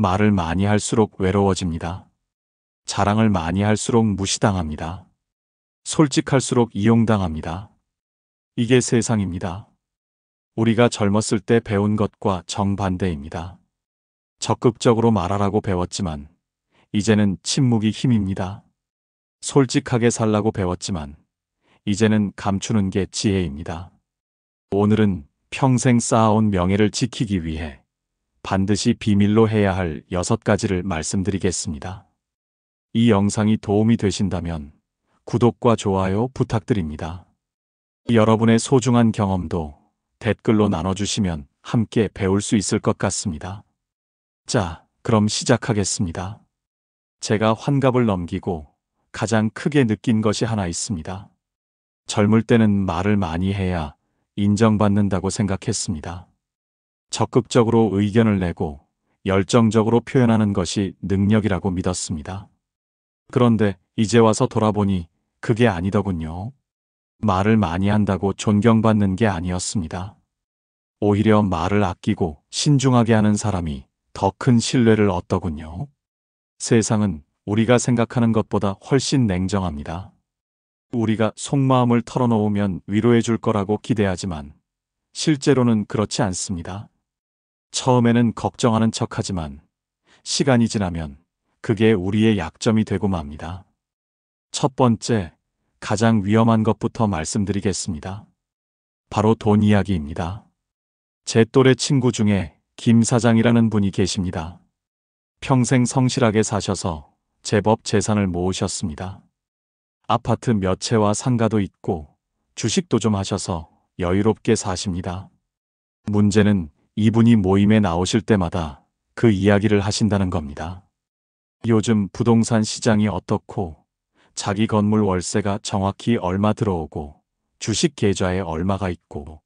말을 많이 할수록 외로워집니다. 자랑을 많이 할수록 무시당합니다. 솔직할수록 이용당합니다. 이게 세상입니다. 우리가 젊었을 때 배운 것과 정반대입니다. 적극적으로 말하라고 배웠지만 이제는 침묵이 힘입니다. 솔직하게 살라고 배웠지만 이제는 감추는 게 지혜입니다. 오늘은 평생 쌓아온 명예를 지키기 위해 반드시 비밀로 해야 할 6가지를 말씀드리겠습니다. 이 영상이 도움이 되신다면 구독과 좋아요 부탁드립니다. 여러분의 소중한 경험도 댓글로 나눠주시면 함께 배울 수 있을 것 같습니다. 자, 그럼 시작하겠습니다. 제가 환갑을 넘기고 가장 크게 느낀 것이 하나 있습니다. 젊을 때는 말을 많이 해야 인정받는다고 생각했습니다. 적극적으로 의견을 내고 열정적으로 표현하는 것이 능력이라고 믿었습니다. 그런데 이제 와서 돌아보니 그게 아니더군요. 말을 많이 한다고 존경받는 게 아니었습니다. 오히려 말을 아끼고 신중하게 하는 사람이 더 큰 신뢰를 얻더군요. 세상은 우리가 생각하는 것보다 훨씬 냉정합니다. 우리가 속마음을 털어놓으면 위로해 줄 거라고 기대하지만 실제로는 그렇지 않습니다. 처음에는 걱정하는 척하지만 시간이 지나면 그게 우리의 약점이 되고 맙니다. 첫 번째, 가장 위험한 것부터 말씀드리겠습니다. 바로 돈 이야기입니다. 제 또래 친구 중에 김 사장이라는 분이 계십니다. 평생 성실하게 사셔서 제법 재산을 모으셨습니다. 아파트 몇 채와 상가도 있고 주식도 좀 하셔서 여유롭게 사십니다. 문제는 이분이 모임에 나오실 때마다 그 이야기를 하신다는 겁니다. 요즘 부동산 시장이 어떻고 자기 건물 월세가 정확히 얼마 들어오고 주식 계좌에 얼마가 있고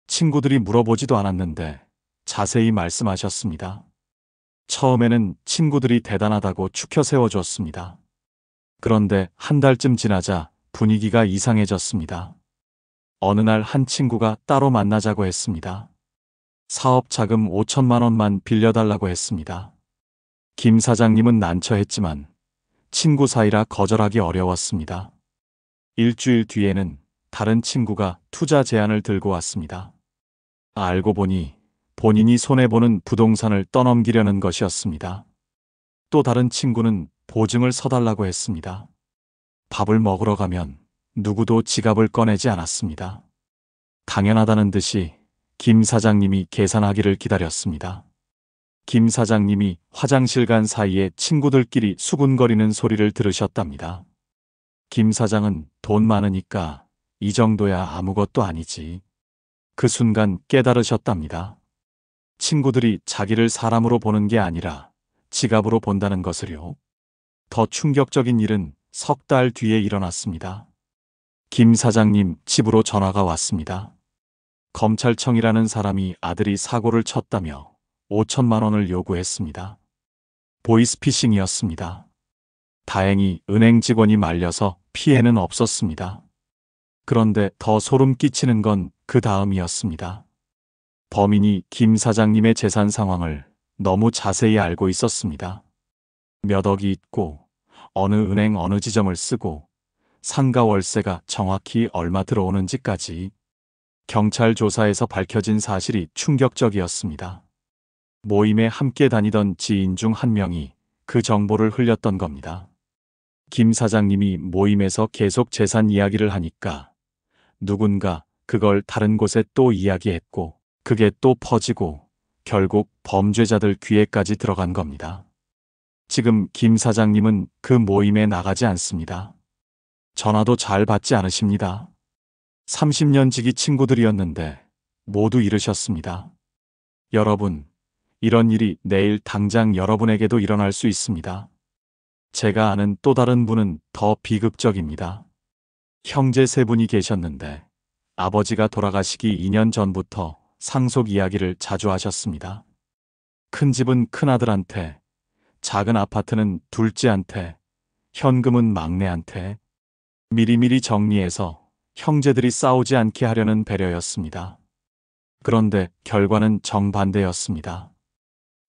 친구들이 물어보지도 않았는데 자세히 말씀하셨습니다. 처음에는 친구들이 대단하다고 추켜 세워줬습니다. 그런데 한 달쯤 지나자 분위기가 이상해졌습니다. 어느 날 한 친구가 따로 만나자고 했습니다. 사업 자금 5천만 원만 빌려달라고 했습니다. 김 사장님은 난처했지만 친구 사이라 거절하기 어려웠습니다. 일주일 뒤에는 다른 친구가 투자 제안을 들고 왔습니다. 알고 보니 본인이 손해보는 부동산을 떠넘기려는 것이었습니다. 또 다른 친구는 보증을 서달라고 했습니다. 밥을 먹으러 가면 누구도 지갑을 꺼내지 않았습니다. 당연하다는 듯이 김 사장님이 계산하기를 기다렸습니다. 김 사장님이 화장실 간 사이에 친구들끼리 수군거리는 소리를 들으셨답니다. 김 사장은 돈 많으니까 이 정도야 아무것도 아니지. 그 순간 깨달으셨답니다. 친구들이 자기를 사람으로 보는 게 아니라 지갑으로 본다는 것을요. 더 충격적인 일은 석 달 뒤에 일어났습니다. 김 사장님 집으로 전화가 왔습니다. 검찰청이라는 사람이 아들이 사고를 쳤다며 5천만 원을 요구했습니다. 보이스피싱이었습니다. 다행히 은행 직원이 말려서 피해는 없었습니다. 그런데 더 소름 끼치는 건 그 다음이었습니다. 범인이 김 사장님의 재산 상황을 너무 자세히 알고 있었습니다. 몇 억이 있고 어느 은행 어느 지점을 쓰고 상가 월세가 정확히 얼마 들어오는지까지. 경찰 조사에서 밝혀진 사실이 충격적이었습니다. 모임에 함께 다니던 지인 중 한 명이 그 정보를 흘렸던 겁니다. 김 사장님이 모임에서 계속 재산 이야기를 하니까 누군가 그걸 다른 곳에 또 이야기했고 그게 또 퍼지고 결국 범죄자들 귀에까지 들어간 겁니다. 지금 김 사장님은 그 모임에 나가지 않습니다. 전화도 잘 받지 않으십니다. 30년 지기 친구들이었는데 모두 잃으셨습니다. 여러분, 이런 일이 내일 당장 여러분에게도 일어날 수 있습니다. 제가 아는 또 다른 분은 더 비극적입니다. 형제 3분이 계셨는데 아버지가 돌아가시기 2년 전부터 상속 이야기를 자주 하셨습니다. 큰 집은 큰아들한테, 작은 아파트는 둘째한테, 현금은 막내한테 미리미리 정리해서 형제들이 싸우지 않게 하려는 배려였습니다. 그런데 결과는 정반대였습니다.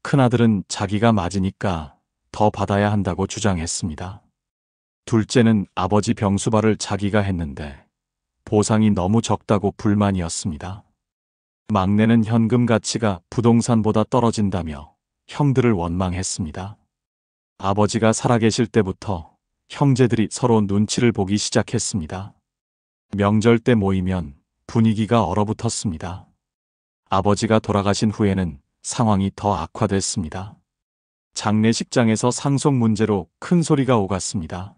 큰아들은 자기가 맞으니까 더 받아야 한다고 주장했습니다. 둘째는 아버지 병수발을 자기가 했는데 보상이 너무 적다고 불만이었습니다. 막내는 현금 가치가 부동산보다 떨어진다며 형들을 원망했습니다. 아버지가 살아계실 때부터 형제들이 서로 눈치를 보기 시작했습니다. 명절 때 모이면 분위기가 얼어붙었습니다. 아버지가 돌아가신 후에는 상황이 더 악화됐습니다. 장례식장에서 상속 문제로 큰 소리가 오갔습니다.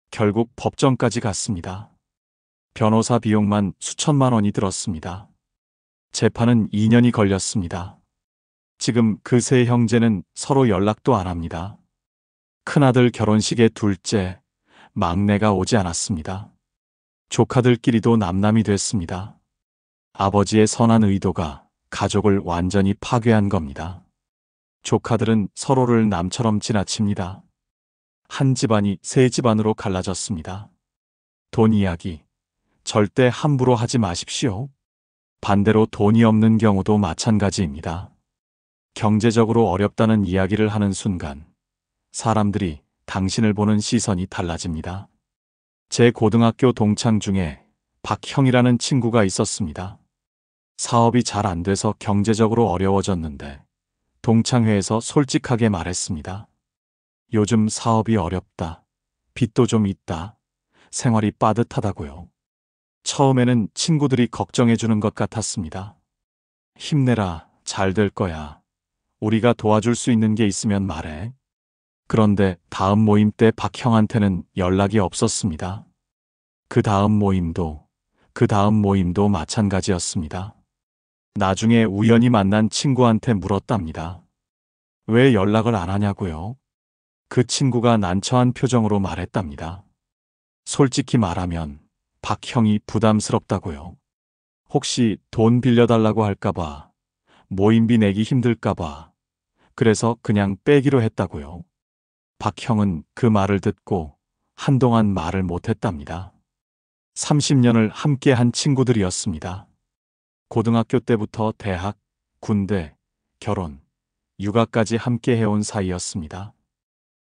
결국 법정까지 갔습니다. 변호사 비용만 수천만 원이 들었습니다. 재판은 2년이 걸렸습니다. 지금 그 세 형제는 서로 연락도 안 합니다. 큰아들 결혼식에 둘째, 막내가 오지 않았습니다. 조카들끼리도 남남이 됐습니다. 아버지의 선한 의도가 가족을 완전히 파괴한 겁니다. 조카들은 서로를 남처럼 지나칩니다. 한 집안이 세 집안으로 갈라졌습니다. 돈 이야기 절대 함부로 하지 마십시오. 반대로 돈이 없는 경우도 마찬가지입니다. 경제적으로 어렵다는 이야기를 하는 순간 사람들이 당신을 보는 시선이 달라집니다. 제 고등학교 동창 중에 박형이라는 친구가 있었습니다. 사업이 잘 안 돼서 경제적으로 어려워졌는데 동창회에서 솔직하게 말했습니다. 요즘 사업이 어렵다. 빚도 좀 있다. 생활이 빠듯하다고요. 처음에는 친구들이 걱정해 주는 것 같았습니다. 힘내라. 잘 될 거야. 우리가 도와줄 수 있는 게 있으면 말해. 그런데 다음 모임 때 박형한테는 연락이 없었습니다. 그 다음 모임도 마찬가지였습니다. 나중에 우연히 만난 친구한테 물었답니다. 왜 연락을 안 하냐고요? 그 친구가 난처한 표정으로 말했답니다. 솔직히 말하면 박형이 부담스럽다고요. 혹시 돈 빌려달라고 할까봐, 모임비 내기 힘들까봐, 그래서 그냥 빼기로 했다고요. 박형은 그 말을 듣고 한동안 말을 못했답니다. 30년을 함께 한 친구들이었습니다. 고등학교 때부터 대학, 군대, 결혼, 육아까지 함께 해온 사이였습니다.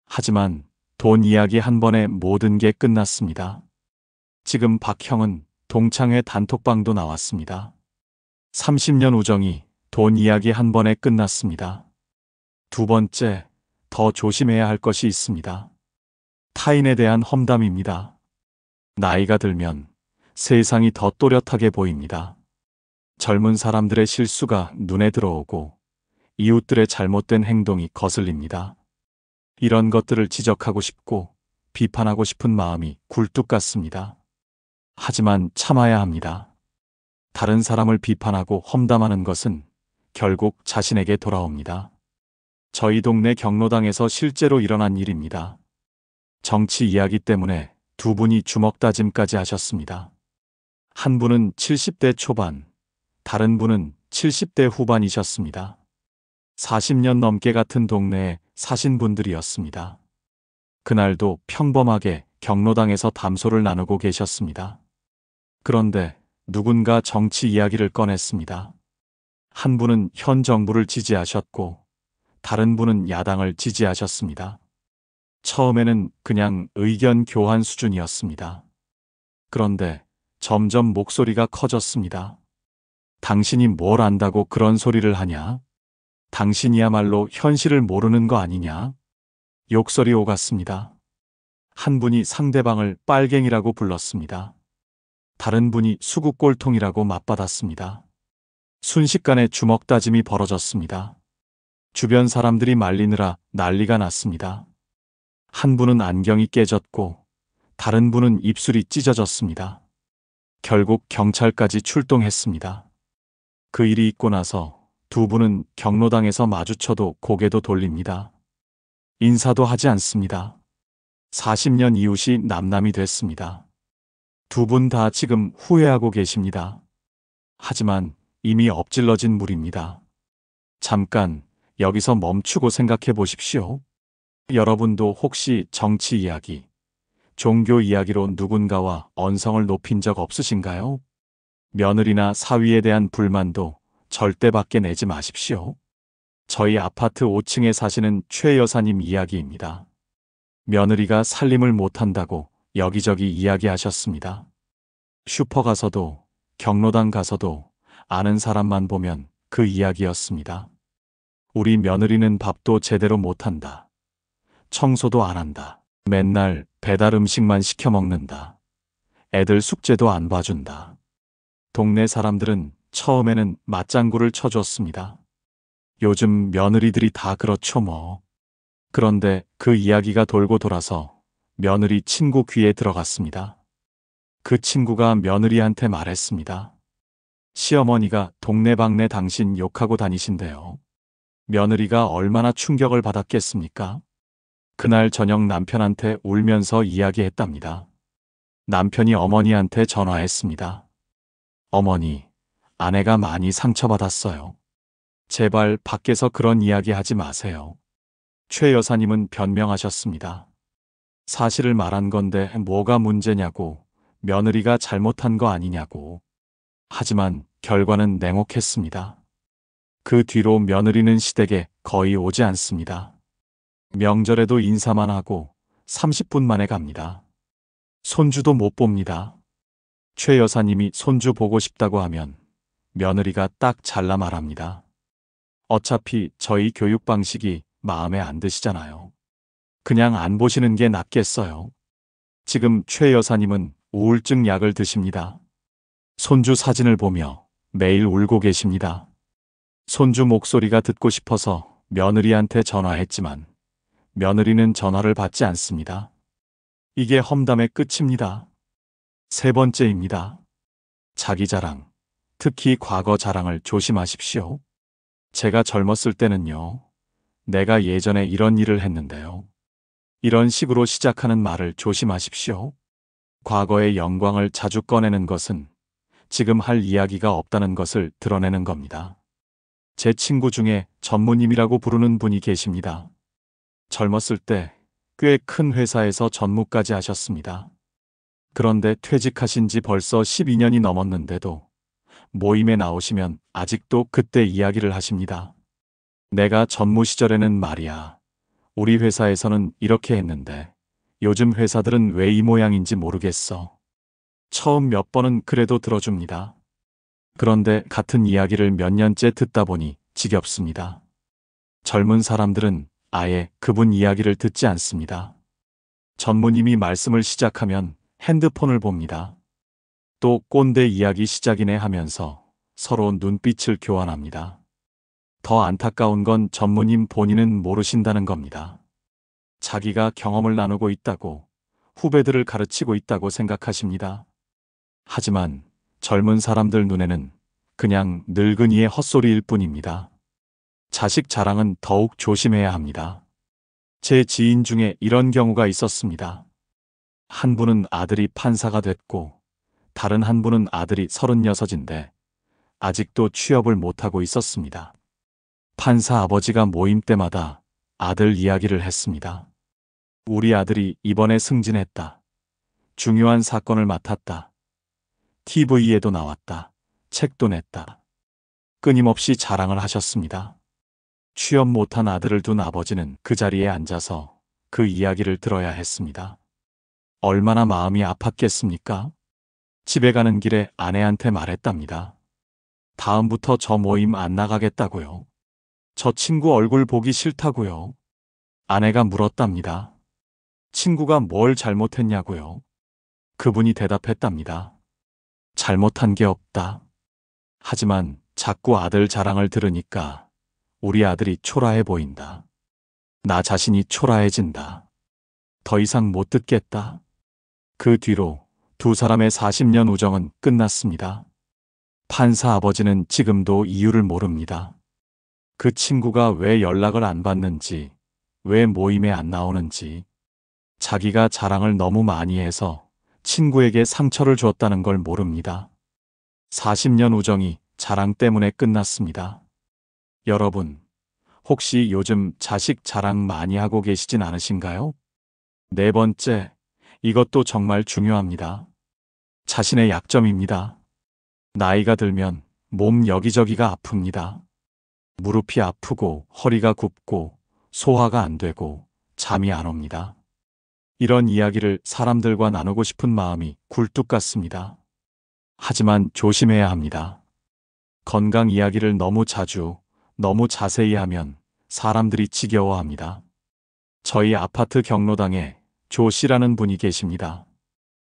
하지만 돈 이야기 한 번에 모든 게 끝났습니다. 지금 박형은 동창회 단톡방도 나왔습니다. 30년 우정이 돈 이야기 한 번에 끝났습니다. 두 번째, 더 조심해야 할 것이 있습니다. 타인에 대한 험담입니다. 나이가 들면 세상이 더 또렷하게 보입니다. 젊은 사람들의 실수가 눈에 들어오고 이웃들의 잘못된 행동이 거슬립니다. 이런 것들을 지적하고 싶고 비판하고 싶은 마음이 굴뚝 같습니다. 하지만 참아야 합니다. 다른 사람을 비판하고 험담하는 것은 결국 자신에게 돌아옵니다. 저희 동네 경로당에서 실제로 일어난 일입니다. 정치 이야기 때문에 두 분이 주먹다짐까지 하셨습니다. 한 분은 70대 초반, 다른 분은 70대 후반이셨습니다. 40년 넘게 같은 동네에 사신 분들이었습니다. 그날도 평범하게 경로당에서 담소를 나누고 계셨습니다. 그런데 누군가 정치 이야기를 꺼냈습니다. 한 분은 현 정부를 지지하셨고 다른 분은 야당을 지지하셨습니다. 처음에는 그냥 의견 교환 수준이었습니다. 그런데 점점 목소리가 커졌습니다. 당신이 뭘 안다고 그런 소리를 하냐? 당신이야말로 현실을 모르는 거 아니냐? 욕설이 오갔습니다. 한 분이 상대방을 빨갱이라고 불렀습니다. 다른 분이 수국골통이라고 맞받았습니다. 순식간에 주먹다짐이 벌어졌습니다. 주변 사람들이 말리느라 난리가 났습니다. 한 분은 안경이 깨졌고 다른 분은 입술이 찢어졌습니다. 결국 경찰까지 출동했습니다. 그 일이 있고 나서 두 분은 경로당에서 마주쳐도 고개도 돌립니다. 인사도 하지 않습니다. 40년 이웃이 남남이 됐습니다. 두 분 다 지금 후회하고 계십니다. 하지만 이미 엎질러진 물입니다. 잠깐 여기서 멈추고 생각해 보십시오. 여러분도 혹시 정치 이야기, 종교 이야기로 누군가와 언성을 높인 적 없으신가요? 며느리나 사위에 대한 불만도 절대 밖에 내지 마십시오. 저희 아파트 5층에 사시는 최 여사님 이야기입니다. 며느리가 살림을 못한다고 여기저기 이야기하셨습니다. 슈퍼 가서도 경로당 가서도 아는 사람만 보면 그 이야기였습니다. 우리 며느리는 밥도 제대로 못한다. 청소도 안 한다. 맨날 배달 음식만 시켜 먹는다. 애들 숙제도 안 봐준다. 동네 사람들은 처음에는 맞장구를 쳐줬습니다. 요즘 며느리들이 다 그렇죠 뭐. 그런데 그 이야기가 돌고 돌아서 며느리 친구 귀에 들어갔습니다. 그 친구가 며느리한테 말했습니다. 시어머니가 동네방네 당신 욕하고 다니신대요. 며느리가 얼마나 충격을 받았겠습니까? 그날 저녁 남편한테 울면서 이야기했답니다. 남편이 어머니한테 전화했습니다. 어머니, 아내가 많이 상처받았어요. 제발 밖에서 그런 이야기 하지 마세요. 최 여사님은 변명하셨습니다. 사실을 말한 건데 뭐가 문제냐고, 며느리가 잘못한 거 아니냐고. 하지만 결과는 냉혹했습니다. 그 뒤로 며느리는 시댁에 거의 오지 않습니다. 명절에도 인사만 하고 30분 만에 갑니다. 손주도 못 봅니다. 최 여사님이 손주 보고 싶다고 하면 며느리가 딱 잘라 말합니다. 어차피 저희 교육 방식이 마음에 안 드시잖아요. 그냥 안 보시는 게 낫겠어요. 지금 최 여사님은 우울증 약을 드십니다. 손주 사진을 보며 매일 울고 계십니다. 손주 목소리가 듣고 싶어서 며느리한테 전화했지만 며느리는 전화를 받지 않습니다. 이게 험담의 끝입니다. 세 번째입니다. 자기 자랑, 특히 과거 자랑을 조심하십시오. 제가 젊었을 때는요, 내가 예전에 이런 일을 했는데요. 이런 식으로 시작하는 말을 조심하십시오. 과거의 영광을 자주 꺼내는 것은 지금 할 이야기가 없다는 것을 드러내는 겁니다. 제 친구 중에 전무님이라고 부르는 분이 계십니다. 젊었을 때 꽤 큰 회사에서 전무까지 하셨습니다. 그런데 퇴직하신 지 벌써 12년이 넘었는데도 모임에 나오시면 아직도 그때 이야기를 하십니다. 내가 전무 시절에는 말이야. 우리 회사에서는 이렇게 했는데 요즘 회사들은 왜 이 모양인지 모르겠어. 처음 몇 번은 그래도 들어줍니다. 그런데 같은 이야기를 몇 년째 듣다 보니 지겹습니다. 젊은 사람들은 아예 그분 이야기를 듣지 않습니다. 전무님이 말씀을 시작하면 핸드폰을 봅니다. 또 꼰대 이야기 시작이네 하면서 서로 눈빛을 교환합니다. 더 안타까운 건 전무님 본인은 모르신다는 겁니다. 자기가 경험을 나누고 있다고, 후배들을 가르치고 있다고 생각하십니다. 하지만 젊은 사람들 눈에는 그냥 늙은이의 헛소리일 뿐입니다. 자식 자랑은 더욱 조심해야 합니다. 제 지인 중에 이런 경우가 있었습니다. 한 분은 아들이 판사가 됐고 다른 한 분은 아들이 36인데 아직도 취업을 못하고 있었습니다. 판사 아버지가 모임 때마다 아들 이야기를 했습니다. 우리 아들이 이번에 승진했다. 중요한 사건을 맡았다. TV에도 나왔다. 책도 냈다. 끊임없이 자랑을 하셨습니다. 취업 못한 아들을 둔 아버지는 그 자리에 앉아서 그 이야기를 들어야 했습니다. 얼마나 마음이 아팠겠습니까? 집에 가는 길에 아내한테 말했답니다. 다음부터 저 모임 안 나가겠다고요. 저 친구 얼굴 보기 싫다고요. 아내가 물었답니다. 친구가 뭘 잘못했냐고요. 그분이 대답했답니다. 잘못한 게 없다. 하지만 자꾸 아들 자랑을 들으니까 우리 아들이 초라해 보인다. 나 자신이 초라해진다. 더 이상 못 듣겠다. 그 뒤로 두 사람의 40년 우정은 끝났습니다. 판사 아버지는 지금도 이유를 모릅니다. 그 친구가 왜 연락을 안 받는지, 왜 모임에 안 나오는지, 자기가 자랑을 너무 많이 해서 친구에게 상처를 줬다는 걸 모릅니다. 40년 우정이 자랑 때문에 끝났습니다. 여러분, 혹시 요즘 자식 자랑 많이 하고 계시진 않으신가요? 네 번째, 이것도 정말 중요합니다. 자신의 약점입니다. 나이가 들면 몸 여기저기가 아픕니다. 무릎이 아프고 허리가 굽고 소화가 안 되고 잠이 안 옵니다. 이런 이야기를 사람들과 나누고 싶은 마음이 굴뚝 같습니다. 하지만 조심해야 합니다. 건강 이야기를 너무 자주, 너무 자세히 하면 사람들이 지겨워합니다. 저희 아파트 경로당에 조 씨라는 분이 계십니다.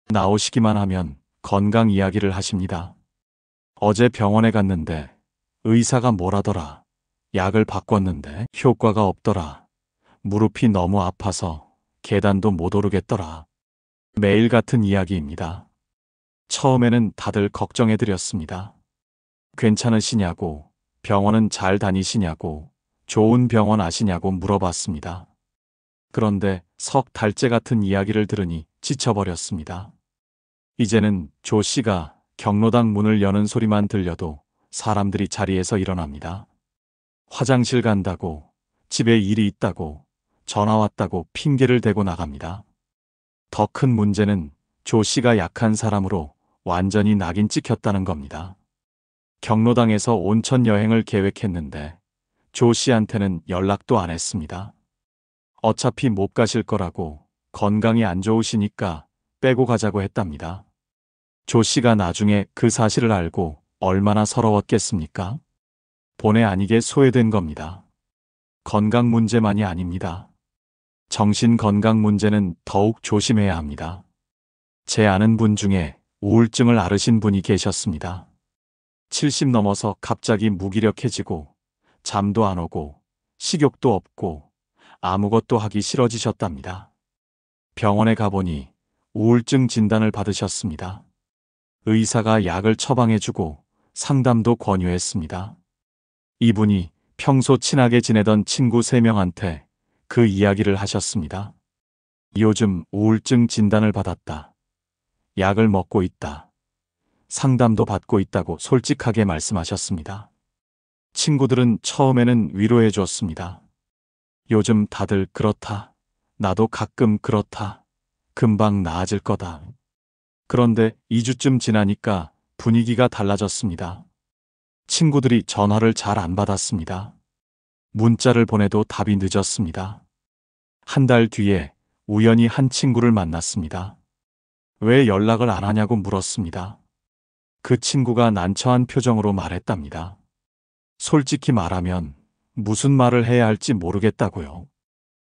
나오시기만 하면 건강 이야기를 하십니다. 어제 병원에 갔는데 의사가 뭐라더라. 약을 바꿨는데 효과가 없더라. 무릎이 너무 아파서 계단도 못 오르겠더라. 매일 같은 이야기입니다. 처음에는 다들 걱정해드렸습니다. 괜찮으시냐고, 병원은 잘 다니시냐고, 좋은 병원 아시냐고 물어봤습니다. 그런데 석 달째 같은 이야기를 들으니 지쳐버렸습니다. 이제는 조 씨가 경로당 문을 여는 소리만 들려도 사람들이 자리에서 일어납니다. 화장실 간다고, 집에 일이 있다고, 전화 왔다고 핑계를 대고 나갑니다. 더 큰 문제는 조 씨가 약한 사람으로 완전히 낙인 찍혔다는 겁니다. 경로당에서 온천 여행을 계획했는데 조 씨한테는 연락도 안 했습니다. 어차피 못 가실 거라고 건강이 안 좋으시니까 빼고 가자고 했답니다. 조 씨가 나중에 그 사실을 알고 얼마나 서러웠겠습니까? 본의 아니게 소외된 겁니다. 건강 문제만이 아닙니다. 정신 건강 문제는 더욱 조심해야 합니다. 제 아는 분 중에 우울증을 앓으신 분이 계셨습니다. 70 넘어서 갑자기 무기력해지고 잠도 안 오고 식욕도 없고 아무것도 하기 싫어지셨답니다. 병원에 가보니 우울증 진단을 받으셨습니다. 의사가 약을 처방해주고 상담도 권유했습니다. 이분이 평소 친하게 지내던 친구 3명한테 그 이야기를 하셨습니다. 요즘 우울증 진단을 받았다. 약을 먹고 있다. 상담도 받고 있다고 솔직하게 말씀하셨습니다. 친구들은 처음에는 위로해 줬습니다. 요즘 다들 그렇다. 나도 가끔 그렇다. 금방 나아질 거다. 그런데 2주쯤 지나니까 분위기가 달라졌습니다. 친구들이 전화를 잘 안 받았습니다. 문자를 보내도 답이 늦었습니다. 한 달 뒤에 우연히 한 친구를 만났습니다. 왜 연락을 안 하냐고 물었습니다. 그 친구가 난처한 표정으로 말했답니다. 솔직히 말하면 무슨 말을 해야 할지 모르겠다고요.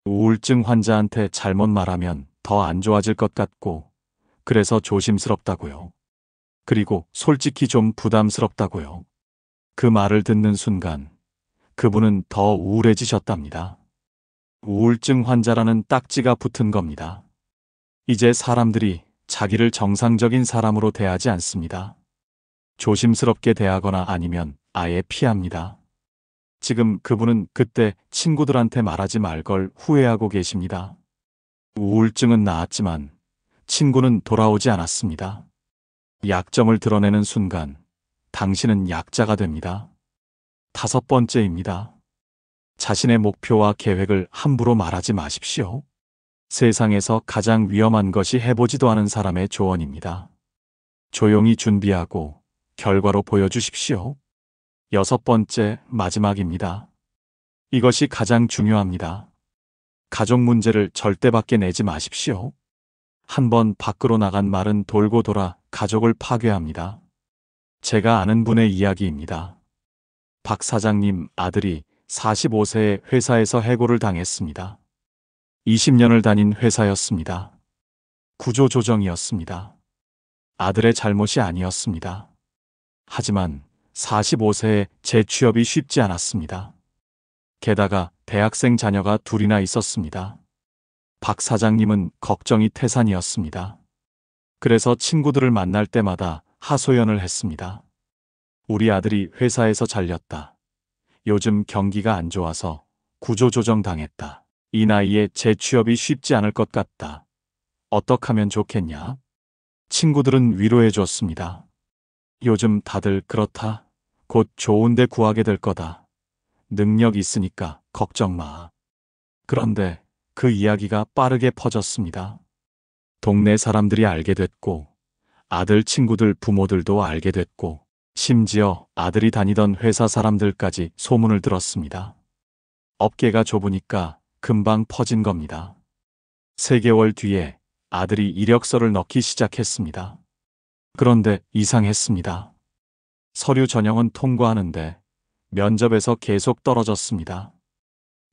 우울증 환자한테 잘못 말하면 더 안 좋아질 것 같고, 그래서 조심스럽다고요. 그리고 솔직히 좀 부담스럽다고요. 그 말을 듣는 순간 그분은 더 우울해지셨답니다. 우울증 환자라는 딱지가 붙은 겁니다. 이제 사람들이 자기를 정상적인 사람으로 대하지 않습니다. 조심스럽게 대하거나 아니면 아예 피합니다. 지금 그분은 그때 친구들한테 말하지 말 걸 후회하고 계십니다. 우울증은 나았지만 친구는 돌아오지 않았습니다. 약점을 드러내는 순간 당신은 약자가 됩니다. 5번째입니다. 자신의 목표와 계획을 함부로 말하지 마십시오. 세상에서 가장 위험한 것이 해보지도 않은 사람의 조언입니다. 조용히 준비하고 결과로 보여주십시오. 6번째, 마지막입니다. 이것이 가장 중요합니다. 가족 문제를 절대 밖에 내지 마십시오. 한번 밖으로 나간 말은 돌고 돌아 가족을 파괴합니다. 제가 아는 분의 이야기입니다. 박 사장님 아들이 45세에 회사에서 해고를 당했습니다. 20년을 다닌 회사였습니다. 구조조정이었습니다. 아들의 잘못이 아니었습니다. 하지만 45세에 재취업이 쉽지 않았습니다. 게다가 대학생 자녀가 2이나 있었습니다. 박 사장님은 걱정이 태산이었습니다. 그래서 친구들을 만날 때마다 하소연을 했습니다. 우리 아들이 회사에서 잘렸다. 요즘 경기가 안 좋아서 구조조정 당했다. 이 나이에 재취업이 쉽지 않을 것 같다. 어떻게 하면 좋겠냐? 친구들은 위로해 줬습니다. 요즘 다들 그렇다. 곧 좋은 데 구하게 될 거다. 능력 있으니까 걱정 마. 그런데 그 이야기가 빠르게 퍼졌습니다. 동네 사람들이 알게 됐고, 아들 친구들 부모들도 알게 됐고, 심지어 아들이 다니던 회사 사람들까지 소문을 들었습니다. 업계가 좁으니까 금방 퍼진 겁니다. 3개월 뒤에 아들이 이력서를 넣기 시작했습니다. 그런데 이상했습니다. 서류 전형은 통과하는데 면접에서 계속 떨어졌습니다.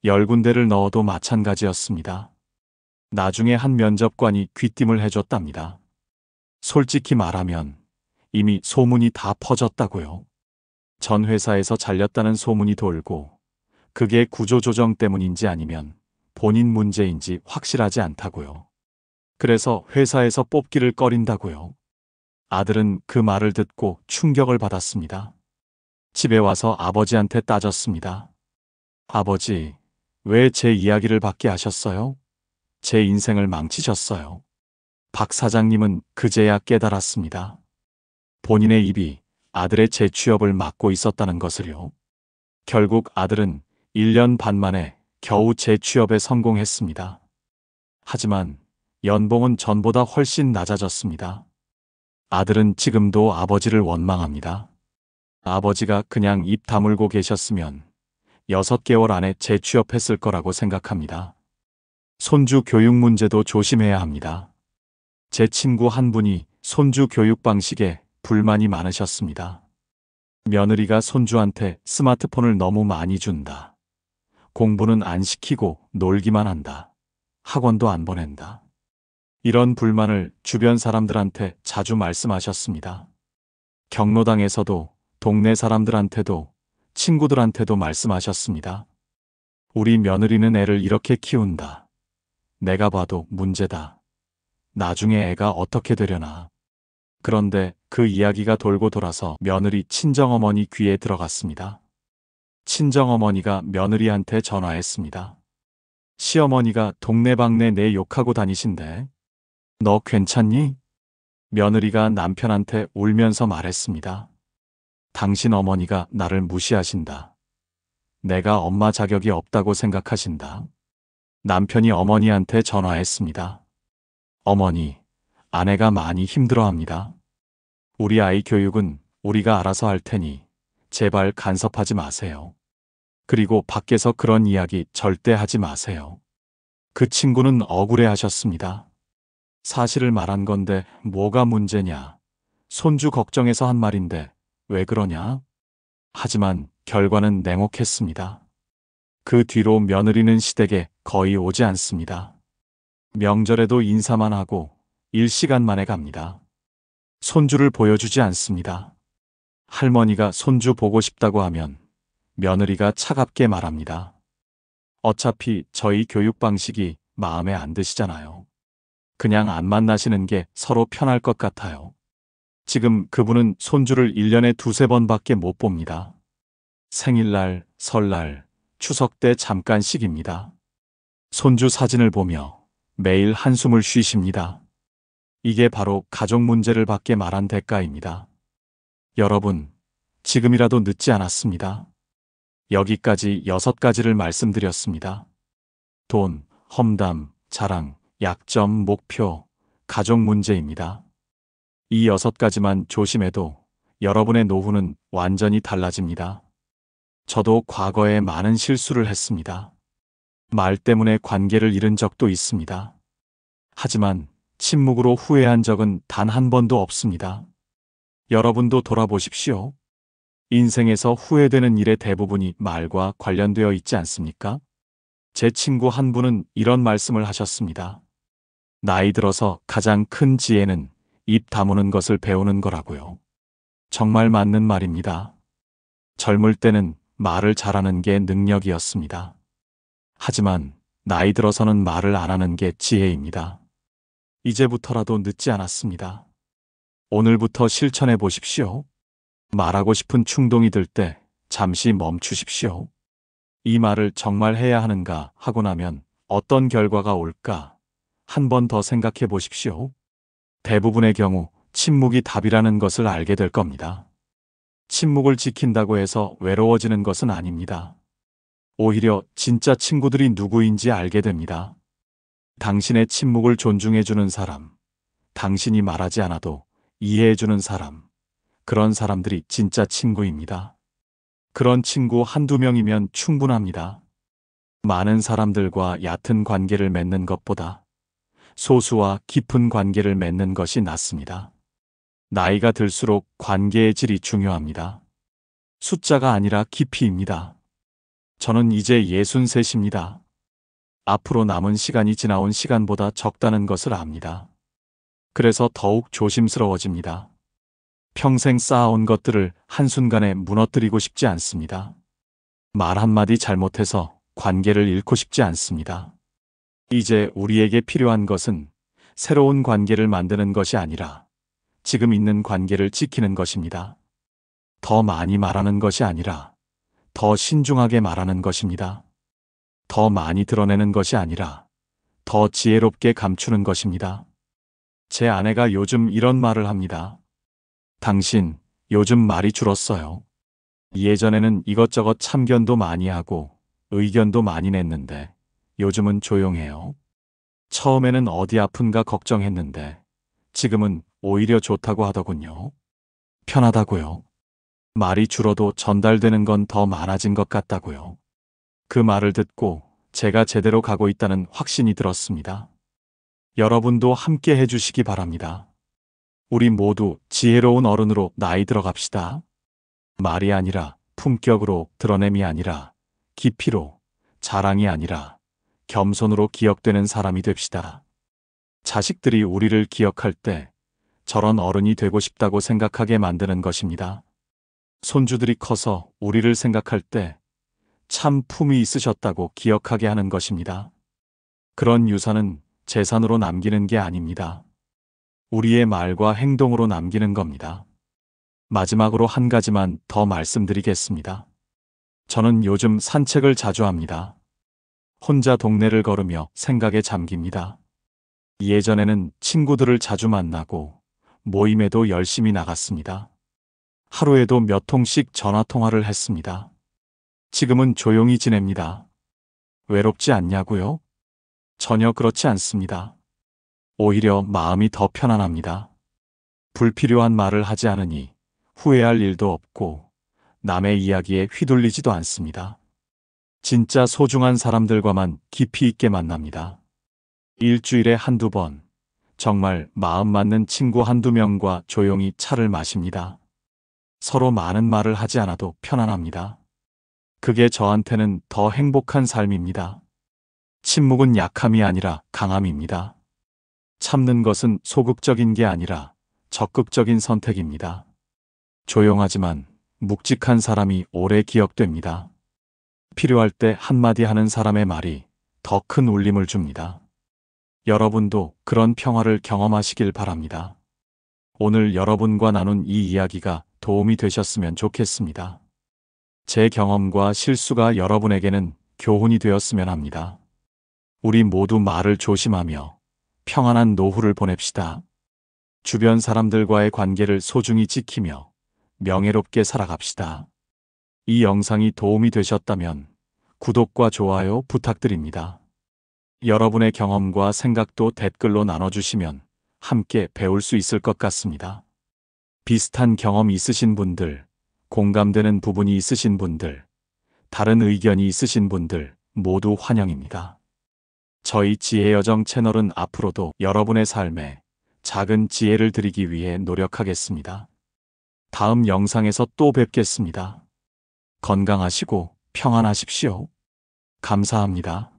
10군데를 넣어도 마찬가지였습니다. 나중에 한 면접관이 귀띔을 해줬답니다. 솔직히 말하면 이미 소문이 다 퍼졌다고요. 전 회사에서 잘렸다는 소문이 돌고 그게 구조조정 때문인지 아니면 본인 문제인지 확실하지 않다고요. 그래서 회사에서 뽑기를 꺼린다고요. 아들은 그 말을 듣고 충격을 받았습니다. 집에 와서 아버지한테 따졌습니다. 아버지, 왜 제 이야기를 받게 하셨어요? 제 인생을 망치셨어요. 박 사장님은 그제야 깨달았습니다. 본인의 입이 아들의 재취업을 막고 있었다는 것을요. 결국 아들은 1년 반 만에 겨우 재취업에 성공했습니다. 하지만 연봉은 전보다 훨씬 낮아졌습니다. 아들은 지금도 아버지를 원망합니다. 아버지가 그냥 입 다물고 계셨으면 6개월 안에 재취업했을 거라고 생각합니다. 손주 교육 문제도 조심해야 합니다. 제 친구 한 분이 손주 교육 방식에 불만이 많으셨습니다. 며느리가 손주한테 스마트폰을 너무 많이 준다. 공부는 안 시키고 놀기만 한다. 학원도 안 보낸다. 이런 불만을 주변 사람들한테 자주 말씀하셨습니다. 경로당에서도 동네 사람들한테도 친구들한테도 말씀하셨습니다. 우리 며느리는 애를 이렇게 키운다. 내가 봐도 문제다. 나중에 애가 어떻게 되려나. 그런데 그 이야기가 돌고 돌아서 며느리 친정어머니 귀에 들어갔습니다. 친정어머니가 며느리한테 전화했습니다. 시어머니가 동네방네 내 욕하고 다니신데 너 괜찮니? 며느리가 남편한테 울면서 말했습니다. 당신 어머니가 나를 무시하신다. 내가 엄마 자격이 없다고 생각하신다. 남편이 어머니한테 전화했습니다. 어머니, 아내가 많이 힘들어합니다. 우리 아이 교육은 우리가 알아서 할 테니 제발 간섭하지 마세요. 그리고 밖에서 그런 이야기 절대 하지 마세요. 그 친구는 억울해하셨습니다. 사실을 말한 건데 뭐가 문제냐. 손주 걱정해서 한 말인데 왜 그러냐? 하지만 결과는 냉혹했습니다. 그 뒤로 며느리는 시댁에 거의 오지 않습니다. 명절에도 인사만 하고 1시간 만에 갑니다. 손주를 보여주지 않습니다. 할머니가 손주 보고 싶다고 하면 며느리가 차갑게 말합니다. 어차피 저희 교육 방식이 마음에 안 드시잖아요. 그냥 안 만나시는 게 서로 편할 것 같아요. 지금 그분은 손주를 1년에 2~3번밖에 못 봅니다. 생일날, 설날, 추석 때 잠깐씩입니다. 손주 사진을 보며 매일 한숨을 쉬십니다. 이게 바로 가족 문제를 밖에 말한 대가입니다. 여러분, 지금이라도 늦지 않았습니다. 여기까지 6가지를 말씀드렸습니다. 돈, 험담, 자랑, 약점, 목표, 가족 문제입니다. 이 6가지만 조심해도 여러분의 노후는 완전히 달라집니다. 저도 과거에 많은 실수를 했습니다. 말 때문에 관계를 잃은 적도 있습니다. 하지만 침묵으로 후회한 적은 단 한 번도 없습니다. 여러분도 돌아보십시오. 인생에서 후회되는 일의 대부분이 말과 관련되어 있지 않습니까? 제 친구 한 분은 이런 말씀을 하셨습니다. 나이 들어서 가장 큰 지혜는 입 다무는 것을 배우는 거라고요. 정말 맞는 말입니다. 젊을 때는 말을 잘하는 게 능력이었습니다. 하지만 나이 들어서는 말을 안 하는 게 지혜입니다. 이제부터라도 늦지 않았습니다. 오늘부터 실천해 보십시오. 말하고 싶은 충동이 들 때 잠시 멈추십시오. 이 말을 정말 해야 하는가 하고 나면 어떤 결과가 올까 한 번 더 생각해 보십시오. 대부분의 경우 침묵이 답이라는 것을 알게 될 겁니다. 침묵을 지킨다고 해서 외로워지는 것은 아닙니다. 오히려 진짜 친구들이 누구인지 알게 됩니다. 당신의 침묵을 존중해주는 사람, 당신이 말하지 않아도 이해해주는 사람, 그런 사람들이 진짜 친구입니다. 그런 친구 한두 명이면 충분합니다. 많은 사람들과 얕은 관계를 맺는 것보다 소수와 깊은 관계를 맺는 것이 낫습니다. 나이가 들수록 관계의 질이 중요합니다. 숫자가 아니라 깊이입니다. 저는 이제 63입니다. 앞으로 남은 시간이 지나온 시간보다 적다는 것을 압니다. 그래서 더욱 조심스러워집니다. 평생 쌓아온 것들을 한순간에 무너뜨리고 싶지 않습니다. 말 한마디 잘못해서 관계를 잃고 싶지 않습니다. 이제 우리에게 필요한 것은 새로운 관계를 만드는 것이 아니라 지금 있는 관계를 지키는 것입니다. 더 많이 말하는 것이 아니라 더 신중하게 말하는 것입니다. 더 많이 드러내는 것이 아니라 더 지혜롭게 감추는 것입니다. 제 아내가 요즘 이런 말을 합니다. 당신, 요즘 말이 줄었어요. 예전에는 이것저것 참견도 많이 하고 의견도 많이 냈는데 요즘은 조용해요. 처음에는 어디 아픈가 걱정했는데 지금은 오히려 좋다고 하더군요. 편하다고요. 말이 줄어도 전달되는 건 더 많아진 것 같다고요. 그 말을 듣고 제가 제대로 가고 있다는 확신이 들었습니다. 여러분도 함께 해주시기 바랍니다. 우리 모두 지혜로운 어른으로 나이 들어갑시다. 말이 아니라 품격으로, 드러냄이 아니라 깊이로, 자랑이 아니라 겸손으로 기억되는 사람이 됩시다. 자식들이 우리를 기억할 때 저런 어른이 되고 싶다고 생각하게 만드는 것입니다. 손주들이 커서 우리를 생각할 때 참 품이 있으셨다고 기억하게 하는 것입니다. 그런 유산은 재산으로 남기는 게 아닙니다. 우리의 말과 행동으로 남기는 겁니다. 마지막으로 한 가지만 더 말씀드리겠습니다. 저는 요즘 산책을 자주 합니다. 혼자 동네를 걸으며 생각에 잠깁니다. 예전에는 친구들을 자주 만나고 모임에도 열심히 나갔습니다. 하루에도 몇 통씩 전화통화를 했습니다. 지금은 조용히 지냅니다. 외롭지 않냐고요? 전혀 그렇지 않습니다. 오히려 마음이 더 편안합니다. 불필요한 말을 하지 않으니 후회할 일도 없고 남의 이야기에 휘둘리지도 않습니다. 진짜 소중한 사람들과만 깊이 있게 만납니다. 일주일에 한두 번, 정말 마음 맞는 친구 한두 명과 조용히 차를 마십니다. 서로 많은 말을 하지 않아도 편안합니다. 그게 저한테는 더 행복한 삶입니다. 침묵은 약함이 아니라 강함입니다. 참는 것은 소극적인 게 아니라 적극적인 선택입니다. 조용하지만 묵직한 사람이 오래 기억됩니다. 필요할 때 한마디 하는 사람의 말이 더 큰 울림을 줍니다. 여러분도 그런 평화를 경험하시길 바랍니다. 오늘 여러분과 나눈 이 이야기가 도움이 되셨으면 좋겠습니다. 제 경험과 실수가 여러분에게는 교훈이 되었으면 합니다. 우리 모두 말을 조심하며 평안한 노후를 보냅시다. 주변 사람들과의 관계를 소중히 지키며 명예롭게 살아갑시다. 이 영상이 도움이 되셨다면 구독과 좋아요 부탁드립니다. 여러분의 경험과 생각도 댓글로 나눠주시면 함께 배울 수 있을 것 같습니다. 비슷한 경험 있으신 분들, 공감되는 부분이 있으신 분들, 다른 의견이 있으신 분들 모두 환영입니다. 저희 지혜여정 채널은 앞으로도 여러분의 삶에 작은 지혜를 드리기 위해 노력하겠습니다. 다음 영상에서 또 뵙겠습니다. 건강하시고 평안하십시오. 감사합니다.